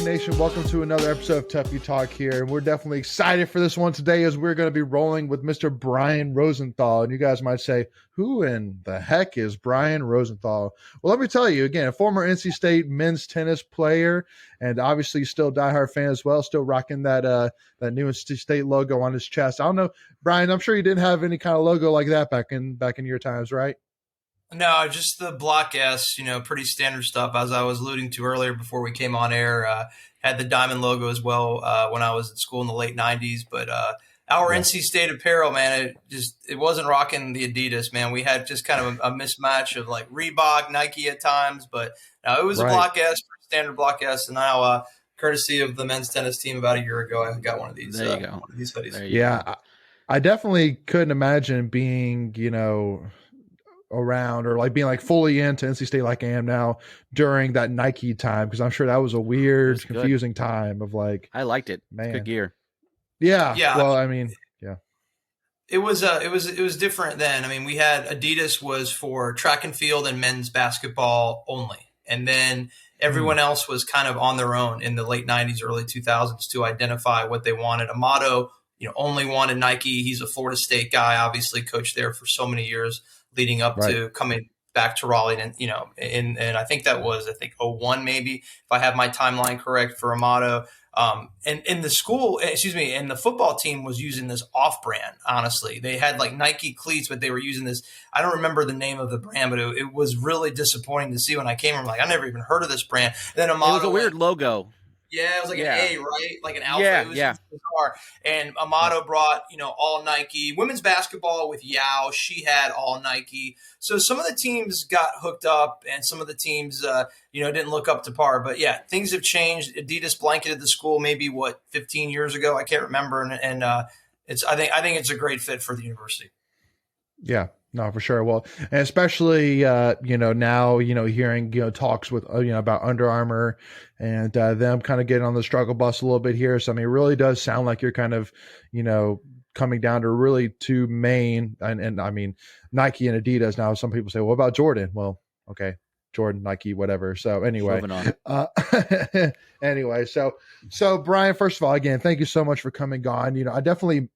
Talk Nation? Welcome to another episode of Tuffy Talk here. And we're definitely excited for this one today as we're going to be rolling with Mr. Brian Rosenthal. And you guys might say, who in the heck is Brian Rosenthal? Well, let me tell you, again, a former NC State men's tennis player and obviously still diehard fan as well, still rocking that new NC State logo on his chest. I don't know, Brian, I'm sure you didn't have any kind of logo like that back in your times, right? No, just the Block S, pretty standard stuff. As I was alluding to earlier before we came on air, had the diamond logo as well when I was at school in the late 90s. But our NC State apparel, man, it wasn't rocking the Adidas, man. We had just kind of a mismatch of like Reebok, Nike at times. But no, it was a Block S, standard Block S. And now, courtesy of the men's tennis team about a year ago, I got one of these. There you go. One of these hoodies. Yeah, I definitely couldn't imagine being, around or like being like fully into NC State like I am now during that Nike time, because I'm sure that was a weird, confusing time of like. I liked it. Man, good gear. Yeah. Well, I mean, yeah. It was different then. I mean, we had Adidas was for track and field and men's basketball only, and then everyone else was kind of on their own in the late 90s, early 2000s to identify what they wanted. Amato, only wanted Nike. He's a Florida State guy, obviously coached there for so many years leading up to coming back to Raleigh. And, and I think that was, 01 maybe, if I have my timeline correct for Amato. And in the school, and the football team was using this off-brand, honestly. They had like Nike cleats, but they were using this. I don't remember the name of the brand, but it was really disappointing to see when I came. I'm like, I never even heard of this brand. And then Amato, it was a weird logo. Yeah, it was like an A, right? Like an alpha. Yeah, it was bizarre. And Amato brought, all Nike. Women's basketball with Yao, she had all Nike. So some of the teams got hooked up, and some of the teams, didn't look up to par. But yeah, things have changed. Adidas blanketed the school maybe 15 years ago. I can't remember, and it's. I think it's a great fit for the university. Yeah. No, for sure. Well, and especially, now, hearing, talks with, about Under Armour and them kind of getting on the struggle bus a little bit here. So, I mean, it really does sound like you're kind of, coming down to really two main, and I mean, Nike and Adidas. Now, some people say, well, what about Jordan? Well, okay, Jordan, Nike, whatever. So anyway, so Brian, first of all, again, thank you so much for coming on. I definitely,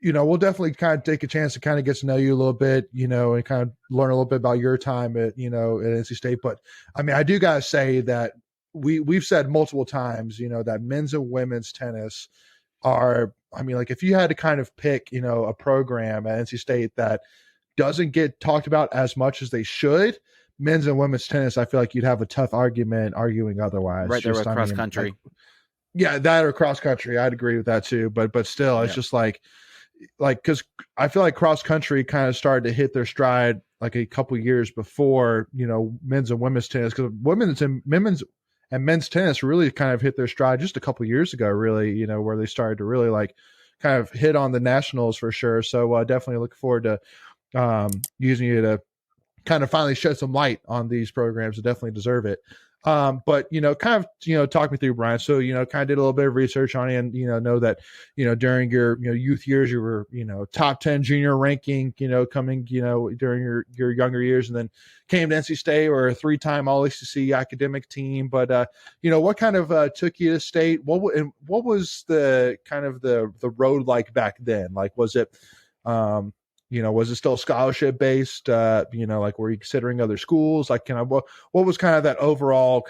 we'll definitely kind of take a chance to kind of get to know you a little bit, and kind of learn a little bit about your time at, at NC State. But I mean, I do got to say that we've said multiple times, that men's and women's tennis are, I mean, like if you had to kind of pick, a program at NC State that doesn't get talked about as much as they should, men's and women's tennis, I feel like you'd have a tough argument arguing otherwise. Right there with cross country. That or cross country. I'd agree with that too. But still, it's just like, because I feel like cross country kind of started to hit their stride like a couple years before, men's and women's tennis, because women's and men's tennis really kind of hit their stride just a couple years ago, really, where they started to really like kind of hit on the nationals for sure. So definitely look forward to using you to kind of finally shed some light on these programs that definitely deserve it. But, kind of, talk me through, Brian. So, kind of did a little bit of research on you and, know that, during your, youth years, you were, top 10 junior ranking, coming, during your younger years, and then came to NC State or a 3-time All ACC academic team. But, what kind of took you to state? What was the kind of the road like back then? Like, was it, was it still scholarship based? Like, were you considering other schools? Like, what was kind of that overall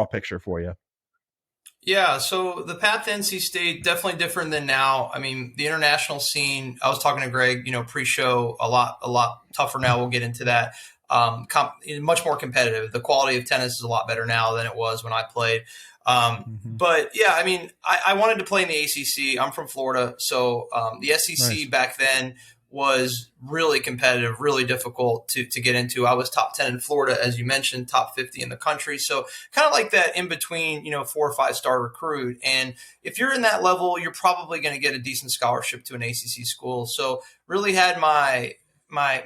picture for you? Yeah, so the path to NC State definitely different than now. I mean, the international scene. I was talking to Greg, pre-show, a lot tougher now. We'll get into that. Much more competitive. The quality of tennis is a lot better now than it was when I played. But yeah, I mean, I wanted to play in the ACC. I'm from Florida, so the SEC back then was really competitive, really difficult to get into. I was top 10 in Florida, as you mentioned, top 50 in the country. So kind of like that in between, 4 or 5 star recruit. And if you're in that level, you're probably going to get a decent scholarship to an ACC school. So really had my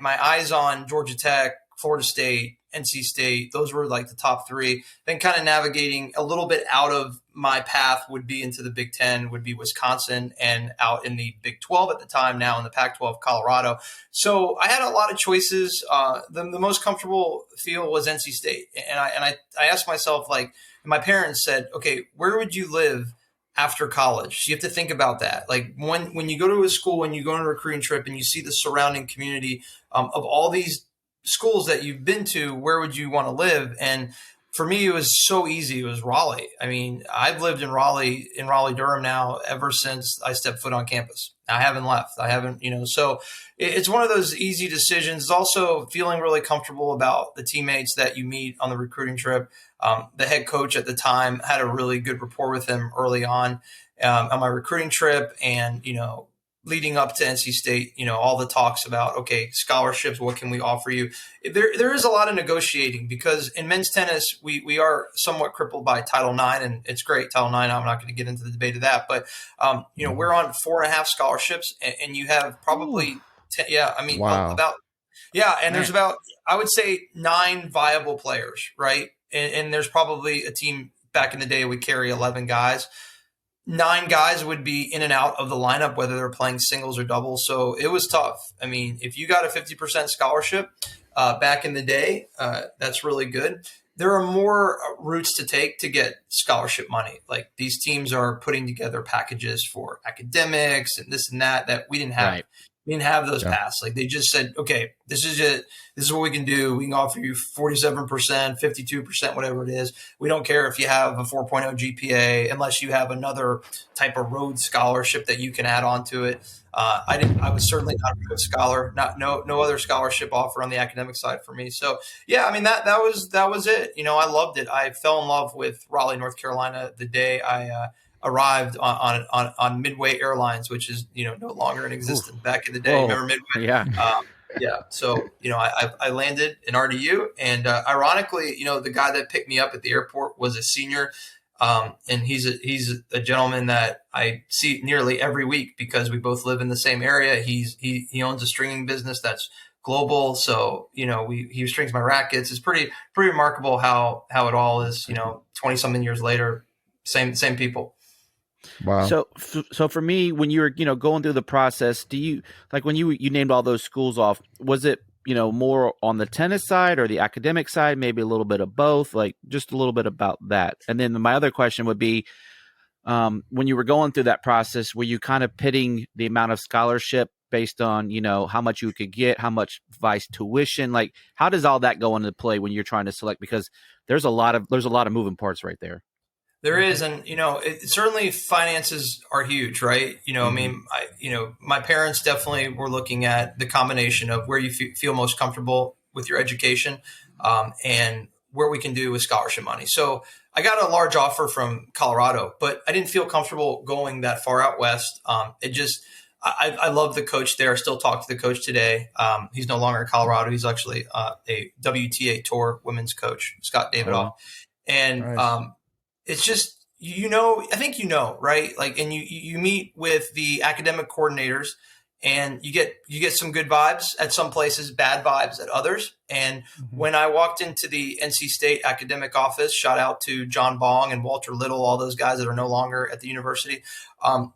eyes on Georgia Tech, Florida State, NC State. Those were like the top three. Then kind of navigating a little bit out of my path would be into the Big Ten, would be Wisconsin, and out in the Big 12 at the time, now in the Pac-12, Colorado. So I had a lot of choices. The most comfortable field was NC State. And I asked myself, like, my parents said, okay, where would you live after college? So you have to think about that. Like when you go to a school, when you go on a recruiting trip and you see the surrounding community of all these schools that you've been to, where would you want to live? And for me, it was so easy. It was Raleigh. I mean, I've lived in Raleigh, Durham now ever since I stepped foot on campus. I haven't left. I haven't, so it's one of those easy decisions. It's also feeling really comfortable about the teammates that you meet on the recruiting trip. The head coach at the time, had a really good rapport with him early on my recruiting trip, and, leading up to NC State, all the talks about, okay, scholarships, what can we offer you? There is a lot of negotiating, because in men's tennis, we are somewhat crippled by Title IX, and it's great, Title IX. I'm not going to get into the debate of that, but, we're on 4.5 scholarships, and you have probably, wow. There's about, I would say, 9 viable players, right? And there's probably a team back in the day would carry 11 guys. 9 guys would be in and out of the lineup, whether they're playing singles or doubles. So it was tough. I mean, if you got a 50% scholarship back in the day, that's really good. There are more routes to take to get scholarship money. Like, these teams are putting together packages for academics and this and that we didn't have. Right. We didn't have those paths. Like, they just said, okay, this is it. This is what we can do. We can offer you 47%, 52%, whatever it is. We don't care if you have a 4.0 GPA, unless you have another type of Rhodes scholarship that you can add on to it. I was certainly not a Rhodes scholar. No other scholarship offer on the academic side for me. So yeah, I mean, that was it. I loved it. I fell in love with Raleigh, North Carolina, the day I arrived on Midway Airlines, which is no longer in existence. Back in the day. Remember Midway? Yeah. So I landed in RDU, and ironically, the guy that picked me up at the airport was a senior, and he's a gentleman that I see nearly every week, because we both live in the same area. He owns a stringing business that's global, so he strings my rackets. It's pretty remarkable how it all is. 20 something years later, same people. Wow. So for me, when you were, going through the process, do you, like, when you named all those schools off, was it, more on the tennis side or the academic side, maybe a little bit of both, like just a little bit about that? And then my other question would be, when you were going through that process, were you kind of pitting the amount of scholarship based on, how much you could get, how much vice tuition? Like, how does all that go into play when you're trying to select? Because there's a lot of moving parts right there. There is, and certainly finances are huge, right? I mean, my parents definitely were looking at the combination of where you feel most comfortable with your education, and where we can do with scholarship money. So I got a large offer from Colorado, but I didn't feel comfortable going that far out west. I love the coach there. I still talk to the coach today. He's no longer in Colorado. He's actually a WTA Tour women's coach, Scott Davidoff, and nice. It's just, I think right? Like, and you meet with the academic coordinators, and you get some good vibes at some places, bad vibes at others. And when I walked into the NC State academic office, shout out to John Bong and Walter Little, all those guys that are no longer at the university,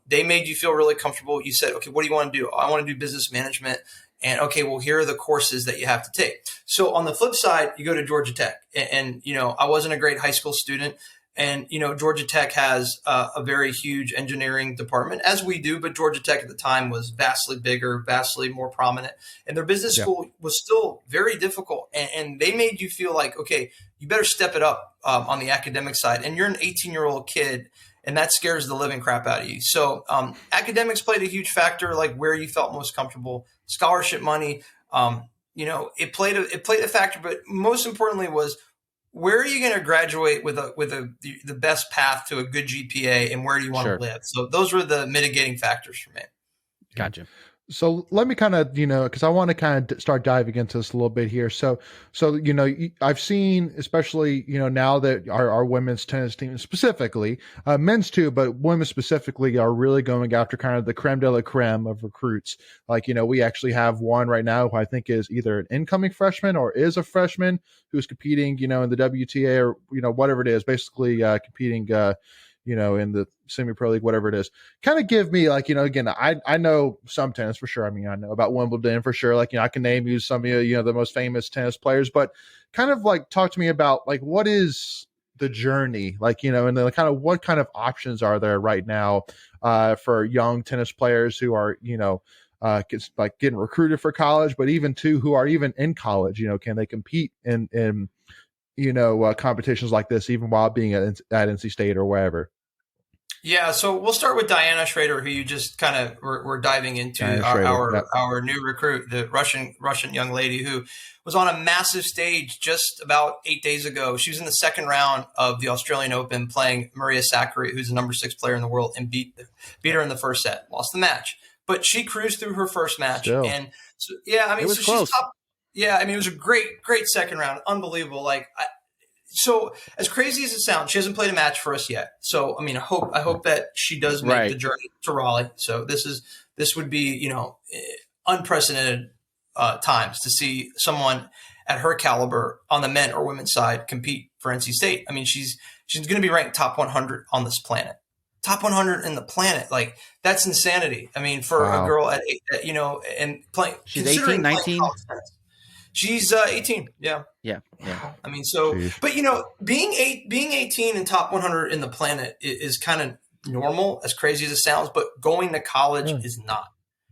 they made you feel really comfortable. You said, okay, what do you want to do? I want to do business management. And okay, well, here are the courses that you have to take. So on the flip side, you go to Georgia Tech, and I wasn't a great high school student. And, Georgia Tech has a very huge engineering department, as we do, but Georgia Tech at the time was vastly bigger, vastly more prominent. And their business school was still very difficult. And they made you feel like, okay, you better step it up on the academic side. And you're an 18-year-old kid, and that scares the living crap out of you. So academics played a huge factor, like where you felt most comfortable. Scholarship money, it played a factor, but most importantly was, where are you going to graduate with the best path to a good GPA, and where do you want to live? So those were the mitigating factors for me. Gotcha. So let me kind of, because I want to kind of start diving into this a little bit here. So I've seen, especially now that our women's tennis team specifically, men's too, but women specifically are really going after kind of the creme de la creme of recruits. Like we actually have one right now who I think is either an incoming freshman or is a freshman who's competing, in the WTA or whatever it is, basically competing. In the semi-pro league, whatever it is, kind of give me like, again, I know some tennis for sure. I mean, I know about Wimbledon for sure. Like, I can name you some of, the most famous tennis players, but kind of like talk to me about like, what is the journey? Like, and then kind of what kind of options are there right now for young tennis players who are, like getting recruited for college, but even too, who are even in college, can they compete in competitions like this, even while being at NC State or wherever? Yeah, so we'll start with Diana Schrader, who you just kind of were diving into, our new recruit, the Russian young lady who was on a massive stage just about 8 days ago. She was in the second round of the Australian Open playing Maria Sakkari, who's the number 6 player in the world, and beat her in the first set, lost the match. But she cruised through her first match. Still. And so, yeah, I mean, it was so close. she's top. Yeah, I mean, it was a great second round. Unbelievable. So as crazy as it sounds, she hasn't played a match for us yet. So, I mean, I hope that she does make the journey to Raleigh. So this would be, unprecedented times to see someone at her caliber on the men or women's side compete for NC State. I mean, she's going to be ranked top 100 on this planet. Top 100 in the planet. Like, that's insanity. I mean, for a girl at, and playing. She's 18, 19. She's 18. Yeah. I mean, so, Jeez. But being 18 and top 100 in the planet is kind of normal, as crazy as it sounds. But going to college is not.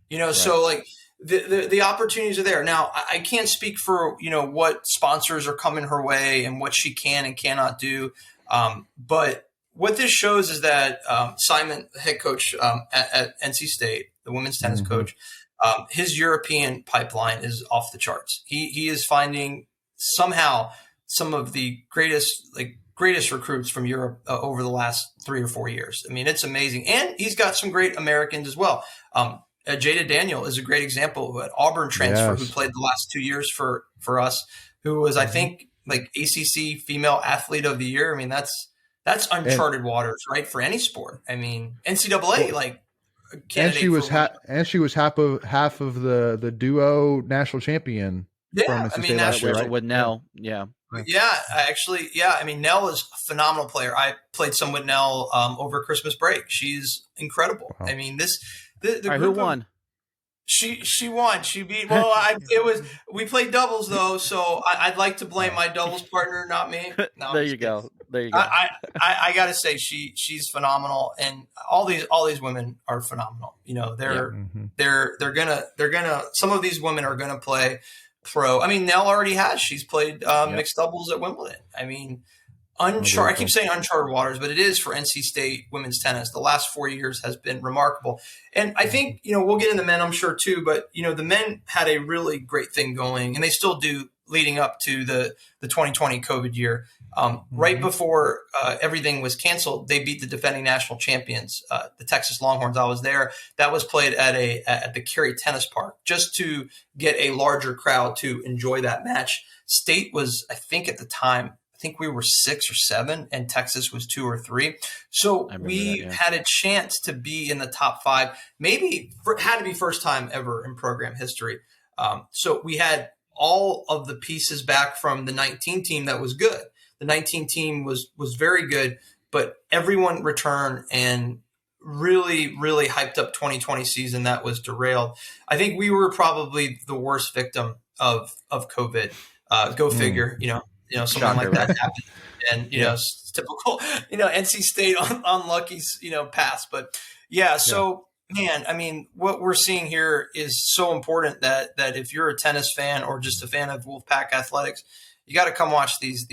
Right. So like the opportunities are there. Now, I can't speak for what sponsors are coming her way and what she can and cannot do. But what this shows is that Simon, the head coach at NC State, the women's tennis coach. His European pipeline is off the charts. He is finding somehow some of the greatest recruits from Europe over the last 3 or 4 years. I mean, it's amazing. And he's got some great Americans as well. Jada Daniel is a great example of an Auburn transfer who played the last 2 years for us, who was, I think, like ACC Female Athlete of the Year. I mean, that's uncharted waters, right, for any sport. I mean, NCAA, and she was half of the duo national champion. Yeah, I mean, right? With Nell. Yeah. I mean, Nell is a phenomenal player. I played some with Nell over Christmas break. She's incredible. Wow. I mean, the right, who won? She won. She beat. Well, we played doubles though, so I'd like to blame my doubles partner, not me. No, there you go. I gotta say she's phenomenal, and all these women are phenomenal. They're gonna some of these women are gonna play pro. I mean, Nell already has. She's played mixed doubles at Wimbledon. I mean, I keep saying uncharted waters, but it is for NC State women's tennis. The last 4 years has been remarkable. And I think, we'll get into men, I'm sure too, but the men had a really great thing going, and they still do leading up to the 2020 COVID year. Right before everything was canceled, they beat the defending national champions, the Texas Longhorns. I was there. That was played at the Cary Tennis Park, just to get a larger crowd to enjoy that match. State was, I think at the time, we were 6 or 7, and Texas was 2 or 3. So we had a chance to be in the top 5. Maybe had to be first time ever in program history. So we had all of the pieces back from the 19 team that was good. The 19 team was very good, but everyone returned and really, really hyped up 2020 season that was derailed. I think we were probably the worst victim of COVID. Go figure, something like that happened. And, it's typical, NC State unlucky, pass. But so, man, I mean, what we're seeing here is so important that if you're a tennis fan or just a fan of Wolfpack athletics, you got to come watch these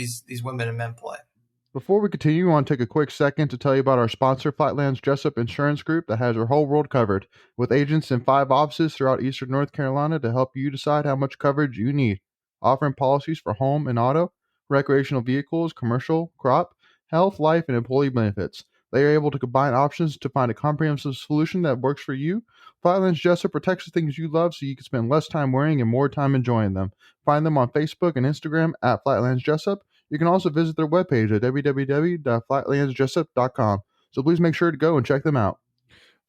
women and men play. Before we continue, I want to take a quick second to tell you about our sponsor, Flightland's Jessup Insurance Group, that has your whole world covered, with agents in 5 offices throughout Eastern North Carolina to help you decide how much coverage you need, offering policies for home and auto, recreational vehicles, commercial, crop, health, life, and employee benefits. They are able to combine options to find a comprehensive solution that works for you. Flatlands Jessup protects the things you love so you can spend less time wearing and more time enjoying them. Find them on Facebook and Instagram at Flatlands Jessup. You can also visit their webpage at www.flatlandsjessup.com. So please make sure to go and check them out.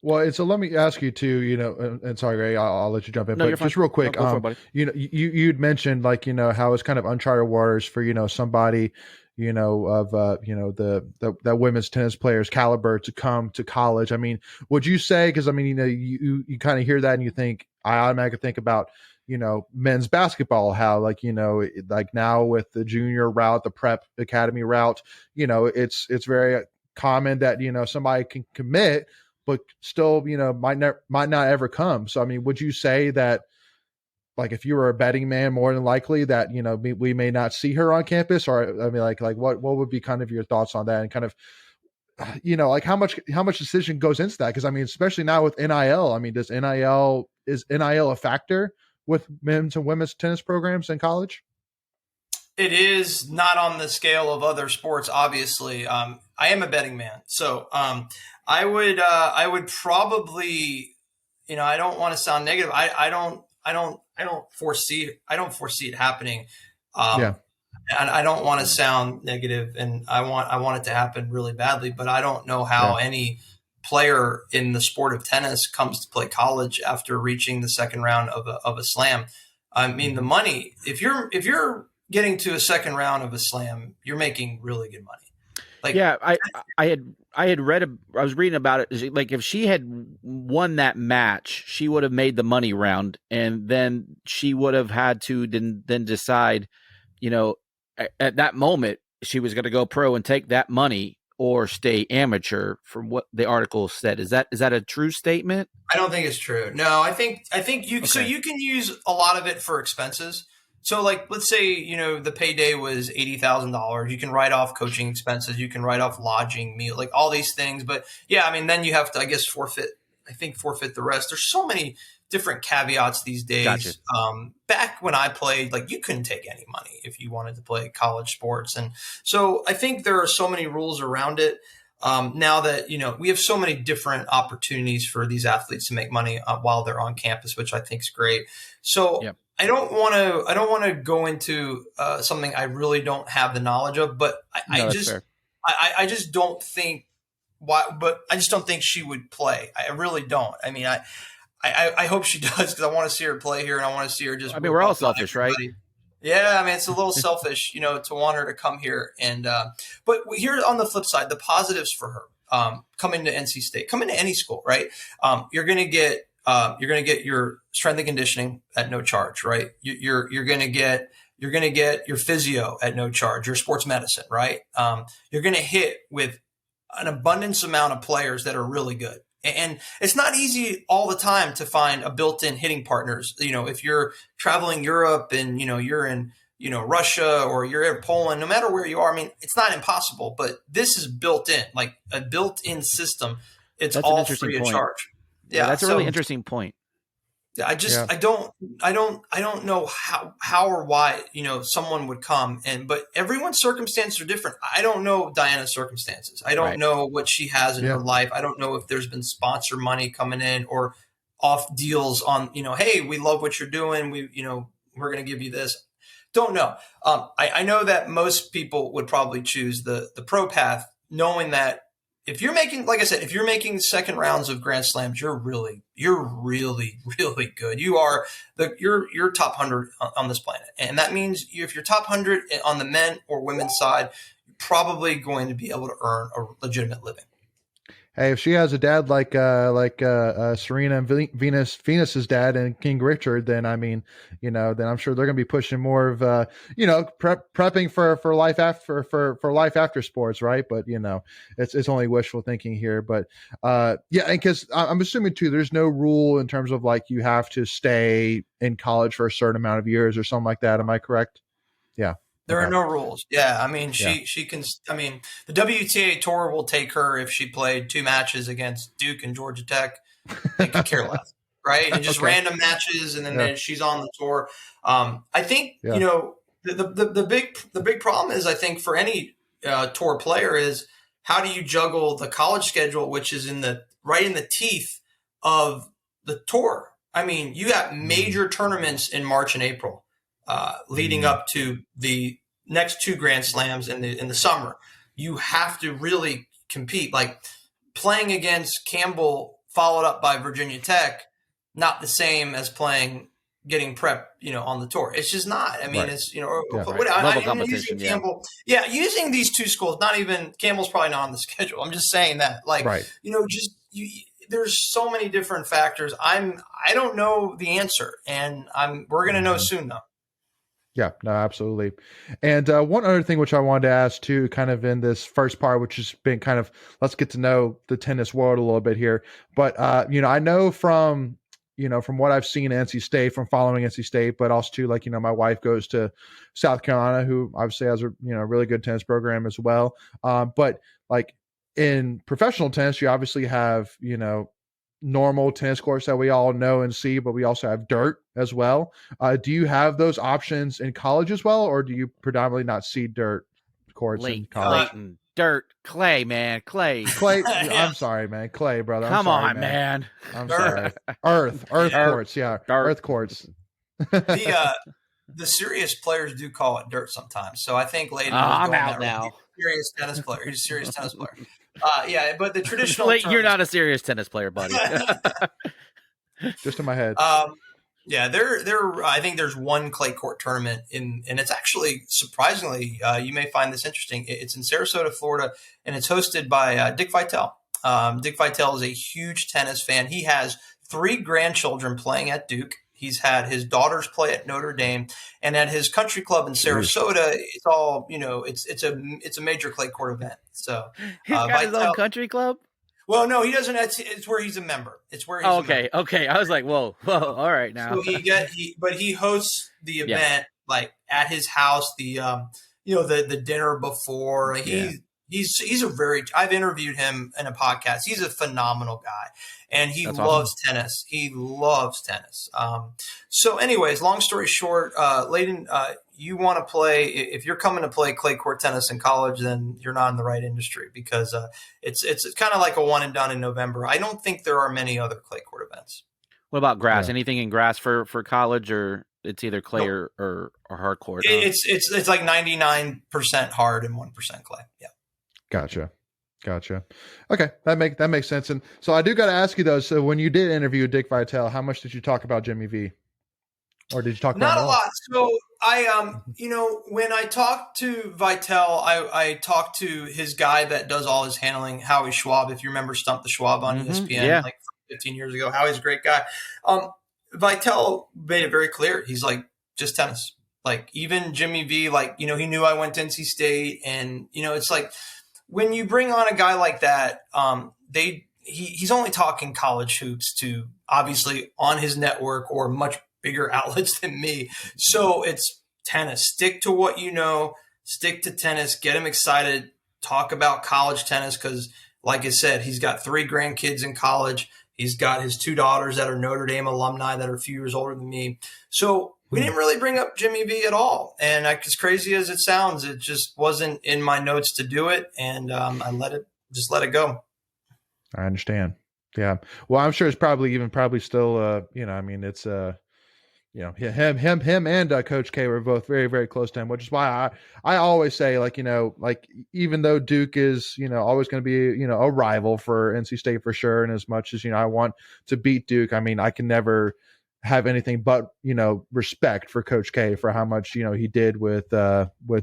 Well, and so let me ask you too, and sorry, Ray, I'll let you jump in, No, but just real quick, No, go for it, buddy. you'd mentioned like, how it's kind of uncharted waters for, somebody, of, that women's tennis players caliber to come to college. I mean, would you say, cause I mean, you kind of hear that and you think, I automatically think about, men's basketball, how like, like now with the junior route, the prep academy route, it's very common that, somebody can commit, but still, might not ever come. So, I mean, would you say that, like, if you were a betting man, more than likely that, we may not see her on campus? Or, I mean, like what would be kind of your thoughts on that, and kind of, like how much decision goes into that? Because I mean, especially now with NIL, I mean, is NIL a factor with men's and women's tennis programs in college? It is not on the scale of other sports, obviously. I am a betting man, so I would probably, I don't want to sound negative. I don't foresee it happening. And I don't want to sound negative, and I want it to happen really badly, but I don't know how any player in the sport of tennis comes to play college after reaching the second round of a slam. I mean, the money, if you're getting to a second round of a slam, you're making really good money. Like, yeah, I had read, I was reading about it. Like, if she had won that match, she would have made the money round, and then she would have had to then decide, at that moment, she was going to go pro and take that money or stay amateur, from what the article said. Is that a true statement? I don't think it's true. No, I think you, okay. So you can use a lot of it for expenses. So, like, let's say, the payday was $80,000. You can write off coaching expenses. You can write off lodging, meal, like all these things. But yeah, I mean, then you have to, I guess, forfeit the rest. There's so many different caveats these days. Gotcha. Back when I played, like, you couldn't take any money if you wanted to play college sports. And so I think there are so many rules around it. Now that, we have so many different opportunities for these athletes to make money while they're on campus, which I think is great. So yep. I don't want to go into something I really don't have the knowledge of, but I just don't think she would play. I really don't. I mean, I hope she does, because I want to see her play here, and I want to see her just. I mean, we're all selfish, right? Yeah, I mean, it's a little selfish, to want her to come here, and but here on the flip side, the positives for her coming to NC State, coming to any school, right? You're going to get your strength and conditioning at no charge, right? You're going to get your physio at no charge, your sports medicine, right? You're going to hit with an abundance amount of players that are really good. And it's not easy all the time to find a built-in hitting partners. If you're traveling Europe and, you're in, Russia, or you're in Poland, no matter where you are, I mean, it's not impossible, but this is built in, like a built-in system. It's all free of charge. Yeah, that's a really interesting point. I don't know how or why, someone would come, but everyone's circumstances are different. I don't know Diana's circumstances. I don't know what she has in her life. I don't know if there's been sponsor money coming in or off deals on, hey, we love what you're doing. We're going to give you this. Don't know. I know that most people would probably choose the pro path, knowing that if you're making, like I said, if you're making second rounds of Grand Slams, you're really, really good. You're top 100 on this planet. And that means if you're top 100 on the men or women's side, you're probably going to be able to earn a legitimate living. Hey, if she has a dad like Serena and Venus's dad and King Richard, then I mean, then I'm sure they're going to be pushing more of, prepping for life after for life after sports, right? But it's only wishful thinking here. But and because I'm assuming too, there's no rule in terms of like you have to stay in college for a certain amount of years or something like that. Am I correct? Yeah. There are no rules. Yeah, I mean, she can. I mean, the WTA tour will take her if she played 2 matches against Duke and Georgia Tech. They could care less, right? And just random matches, and then she's on the tour. I think the big problem is, I think, for any tour player is how do you juggle the college schedule, which is right in the teeth of the tour? I mean, you got major tournaments in March and April, leading up to the next 2 Grand Slams in the summer. You have to really compete. Like playing against Campbell, followed up by Virginia Tech, not the same as getting prep, on the tour. It's just not. I mean, it's level competition. Campbell, using these 2 schools. Not even Campbell's probably not on the schedule. I'm just saying that, there's so many different factors. I don't know the answer, and we're going to know soon though. Yeah, no, absolutely. And one other thing which I wanted to ask too, kind of in this first part, which has been kind of, let's get to know the tennis world a little bit here. But, I know from what I've seen at NC State, from following NC State, but also too, my wife goes to South Carolina, who obviously has a, really good tennis program as well. But like in professional tennis, you obviously have, normal tennis courts that we all know and see, but we also have dirt as well. Do you have those options in college as well, or do you predominantly not see dirt courts in college? Dirt, clay, man, clay. I'm sorry, man, clay, brother. Come on, man. I'm sorry. Earth courts, yeah, earth courts. The serious players do call it dirt sometimes. So I think Layden. I'm out now. He's a serious tennis player. He's a serious tennis player. But the traditional. You're not a serious tennis player, buddy. Just in my head. I think there's one clay court tournament and it's actually surprisingly, you may find this interesting. It's in Sarasota, Florida, and it's hosted by Dick Vitale. Dick Vitale is a huge tennis fan. He has 3 grandchildren playing at Duke. He's had his daughters play at Notre Dame, and at his country club in Sarasota, it's all, it's a major clay court event. So he's got his own country club. Well, no, he doesn't. It's where he's a member. It's where he's okay. I was like, whoa, all right now. So he hosts the event like at his house. The dinner before. He's a I've interviewed him in a podcast. He's a phenomenal guy, and he loves tennis. He loves tennis. So anyways, long story short, Layden, you want to play, if you're coming to play clay court tennis in college, then you're not in the right industry, because it's kind of like a one and done in November. I don't think there are many other clay court events. What about grass? Yeah. Anything in grass for college, or it's either clay or hard court? It's like 99% hard and 1% clay. Yeah. Gotcha. Okay, that makes sense. And so I do got to ask you though. So when you did interview Dick Vitale, how much did you talk about Jimmy V, or did you talk about not a lot? So I when I talked to Vitale, I talked to his guy that does all his handling, Howie Schwab. If you remember Stump the Schwab on ESPN, like 15 years ago, Howie's a great guy. Vitale made it very clear. He's like, just tennis. Like even Jimmy V, like, he knew I went to NC State, and it's like, when you bring on a guy like that, he's only talking college hoops to, obviously, on his network or much bigger outlets than me. So it's tennis. Stick to what you know. Stick to tennis. Get him excited. Talk about college tennis because, like I said, he's got 3 grandkids in college. He's got his 2 daughters that are Notre Dame alumni that are a few years older than me. So we didn't really bring up Jimmy V at all. And as crazy as it sounds, it just wasn't in my notes to do it. And I let it go. I understand. Yeah. Well, I'm sure it's probably still, it's, him and Coach K were both very, very close to him, which is why I always say, even though Duke is, always going to be, a rival for NC State for sure. And as much as, I want to beat Duke, I mean, I can never have anything but, respect for Coach K for how much, he did with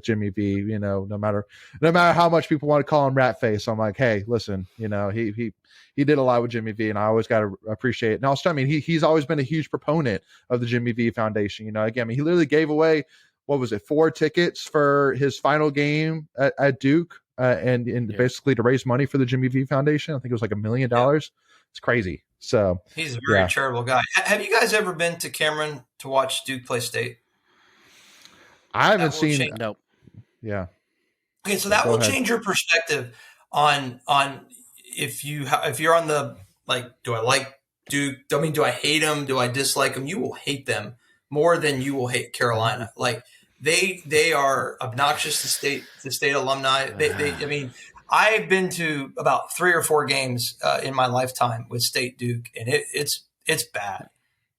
Jimmy V, no matter how much people want to call him rat face. I'm like, hey, listen, he did a lot with Jimmy V, and I always got to appreciate it. And also, I mean, he's always been a huge proponent of the Jimmy V Foundation. Again, I mean, he literally gave away, 4 tickets for his final game at Duke, and basically to raise money for the Jimmy V Foundation. I think it was like $1 million. Yeah. It's crazy. So he's a very charitable guy. Have you guys ever been to Cameron to watch Duke play State? I haven't seen. Nope. Yeah. Okay, so that will change your perspective on if you're on the, like, do I like Duke? I mean, do I hate them? Do I dislike them? You will hate them more than you will hate Carolina. Like they are obnoxious to state alumni. I've been to about 3 or 4 games in my lifetime with State Duke, and it's bad.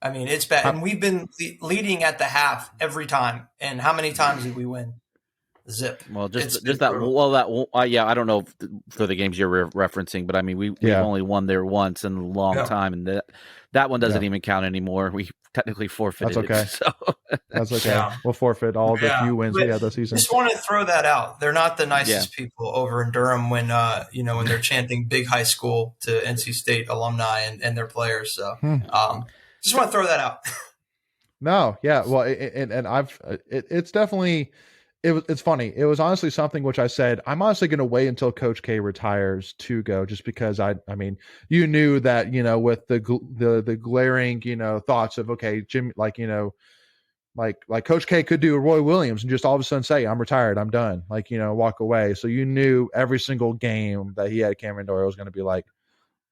I mean, it's bad. And we've been leading at the half every time. And how many times did we win? Zip. Well, just that. Well, that. Yeah, I don't know for the games you're referencing, but I mean, we've only won there once in a long time, and that one doesn't even count anymore. We technically forfeited. That's okay. It, so. That's okay. Yeah. We'll forfeit all the few wins we had this season. Just want to throw that out. They're not the nicest people over in Durham when when they're chanting "Big High School" to NC State alumni and their players. So just want to throw that out. No, yeah, well, and I've it's definitely. It's funny. It was honestly something which I said, I'm honestly going to wait until Coach K retires to go, just because I mean, you knew that, with the glaring, thoughts of, okay, Jim, like Coach K could do a Roy Williams and just all of a sudden say, I'm retired, I'm done, walk away. So you knew every single game that he had Cameron Doyle was going to be like,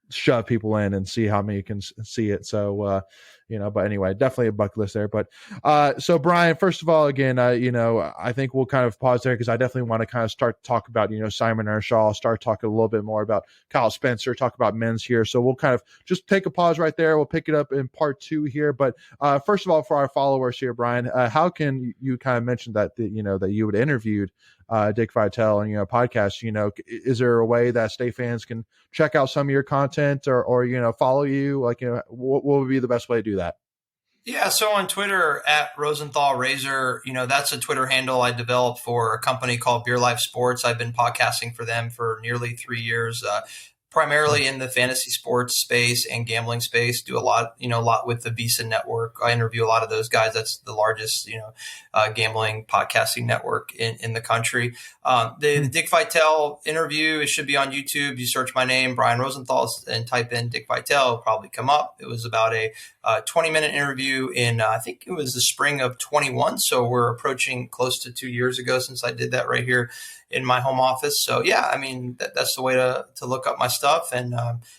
shove people in and see how many can see it. So, but anyway, definitely a bucket list there. But so Brian, first of all, again, I think we'll kind of pause there because I definitely want to kind of start to talk about, Simon Ershaw, start talking a little bit more about Kyle Spencer, talk about men's here. So we'll kind of just take a pause right there. We'll pick it up in part 2 here. But first of all, for our followers here, Brian, how can you kind of mention that you would interviewed Dick Vitale and podcast? Is there a way that state fans can check out some of your content or follow you? What would be the best way to do that? Yeah, so on Twitter at Rosenthal Razor, that's a Twitter handle I developed for a company called Beer Life Sports. I've been podcasting for them for nearly 3 years. Primarily in the fantasy sports space and gambling space, do a lot with the Visa network. I interview a lot of those guys. That's the largest, gambling podcasting network in the country. The Dick Vitale interview, it should be on YouTube. You search my name, Brian Rosenthal, and type in Dick Vitale, it'll probably come up. It was about a 20-minute interview in, I think it was the spring of 21. So we're approaching close to 2 years ago since I did that right here in my home office. So yeah, I mean, that's the way to look up my stuff, and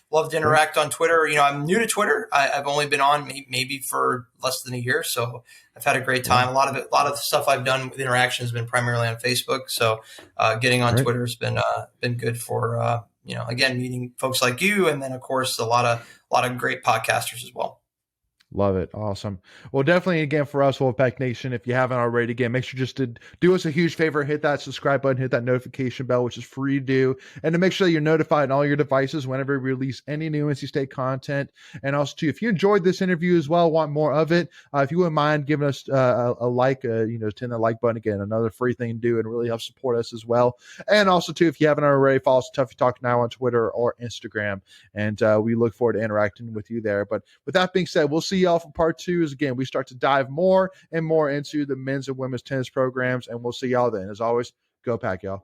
love to interact on Twitter. I'm new to Twitter. I've only been on maybe for less than a year. So I've had a great time. A lot of the stuff I've done with interaction has been primarily on Facebook. So getting on Twitter has been good for, again, meeting folks like you. And then of course, a lot of great podcasters as well. Love it. Awesome. Well, definitely, again, for us, Wolfpack Nation, if you haven't already, again, make sure just to do us a huge favor, hit that subscribe button, hit that notification bell, which is free to do, and to make sure that you're notified on all your devices whenever we release any new NC State content. And also, too, if you enjoyed this interview as well, want more of it, if you wouldn't mind giving us a like, hit the like button, again, another free thing to do and really help support us as well. And also, too, if you haven't already, follow us Tuffy Talk Now on Twitter or Instagram, and we look forward to interacting with you there. But with that being said, we'll see y'all for part 2. As again, we start to dive more and more into the men's and women's tennis programs, and we'll see y'all then. As always, go Pack, y'all.